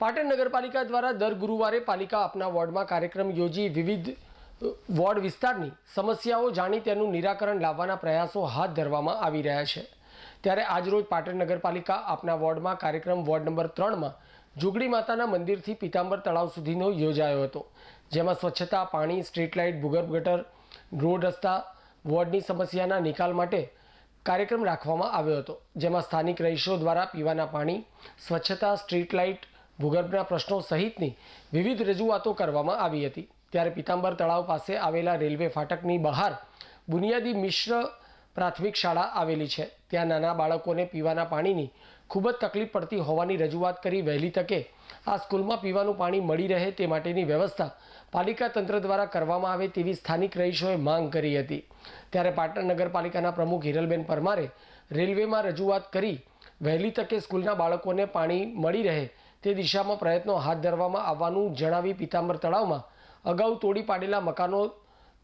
પાટણ નગરપાલિકા દ્વારા દર ગુરુવારે પાલિકા આપના વોર્ડમાં કાર્યક્રમ યોજી વિવિધ વોર્ડ વિસ્તારની સમસ્યાઓ જાણી તેનું નિરાકરણ લાવવાના પ્રયાસો હાથ ધરવામાં આવી રહ્યા છે। ત્યારે આજરોજ પાટણ નગરપાલિકા આપના વોર્ડમાં કાર્યક્રમ વોર્ડ નંબર 3માં જોગડી માતાના મંદિરથી પીતાંબર તળાવ સુધીનો યોજાયો હતો, જેમાં સ્વચ્છતા, પાણી, સ્ટ્રીટ લાઇટ, ભૂગર્ભ ગટર, રોડ રસ્તા, વોર્ડની સમસ્યાના નિકાલ માટે કાર્યક્રમ રાખવામાં આવ્યો હતો, જેમાં સ્થાનિક રહીશો દ્વારા પીવાના પાણી, સ્વચ્છતા, સ્ટ્રીટ લાઇટ, ભૂગર્ભના પ્રશ્નો સહિતની વિવિધ રજૂઆતો કરવામાં આવી હતી। ત્યારે પીતાંબર તળાવ પાસે આવેલા રેલવે ફાટકની બહાર બુનિયાદી મિશ્ર પ્રાથમિક શાળા આવેલી છે, ત્યાં નાના બાળકોને પીવાના પાણીની ખૂબ જ તકલીફ પડતી હોવાની રજૂઆત કરી વહેલી તકે આ સ્કૂલમાં પીવાનું પાણી મળી રહે તે માટેની વ્યવસ્થા પાલિકા તંત્ર દ્વારા કરવામાં આવે તેવી સ્થાનિક રહીશોએ માંગ કરી હતી। ત્યારે પાટણ નગરપાલિકાના પ્રમુખ હિરલબેન પરમારે રેલવેમાં રજૂઆત કરી વહેલી તકે સ્કૂલના બાળકોને પાણી મળી રહે તે દિશામાં પ્રયત્નો હાથ ધરવામાં આવવાનું જણાવી પીતાંબર તળાવમાં અગાઉ તોડી પાડેલા મકાનો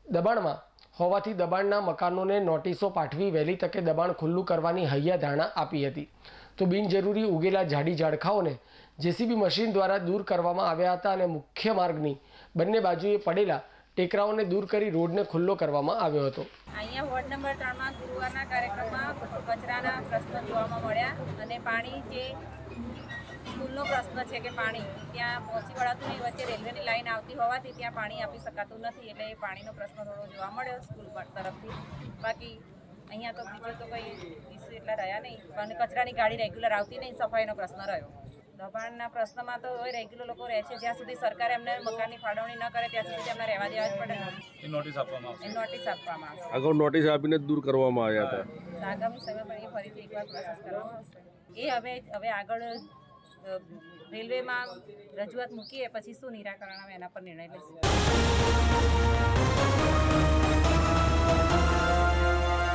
દબાણમાં હોવાથી દબાણના મકાનોને નોટિસો પાઠવી વહેલી તકે દબાણ ખુલ્લું કરવાની હૈયાધારણા આપી હતી, તો બિનજરૂરી ઉગેલા જાડી ઝાડખાઓને જેસીબી મશીન દ્વારા દૂર કરવામાં આવ્યા હતા અને મુખ્ય માર્ગની બંને બાજુએ પડેલા ટેકરાઓને દૂર કરી રોડને ખુલ્લો કરવામાં આવ્યો હતો। અહીંયા વોર્ડ નંબર 3માં ગુરુવારના કાર્યક્રમમાં કચરાના પ્રશ્નો જોવા મળ્યા અને પાણી જે સ્કૂલનો પ્રશ્ન છે કે પાણી ત્યાં પહોંચી વળાતું નહીં, વચ્ચે રેલવેની લાઈન આવતી હોવાથી ત્યાં પાણી આપી શકાતું નથી, એટલે એ પાણીનો પ્રશ્ન થોડો જોવા મળ્યો સ્કૂલ તરફથી। બાકી અહીંયા તો બીજો તો કંઈ ઇસ્યુ એટલા રહ્યા નહીં, અને કચરાની ગાડી રેગ્યુલર આવતી નહીં, સફાઈનો પ્રશ્ન રહ્યો। દબાણના પ્રશ્નમાં તો હવે રેગ્યુલર લોકો રહે છે, જ્યાં સુધી સરકાર એમને મકાનની ફાળવણી ન કરે ત્યાં સુધી એમને રહેવા દેવા જ પડે। નોટિસ આપવામાં આવશે, નોટિસ આપવામાં આવશે। અગાઉ નોટિસ આપીને દૂર કરવામાં આવ્યા હતા, આગામી સમય પર એ ફરીથી એકવાર પ્રોસેસ કરવામાં આવશે। એ હવે આગળ રેલવેમાં રજૂઆત મૂકીએ પછી શું નિરાકરણ આવે એના પર નિર્ણય લઈશું।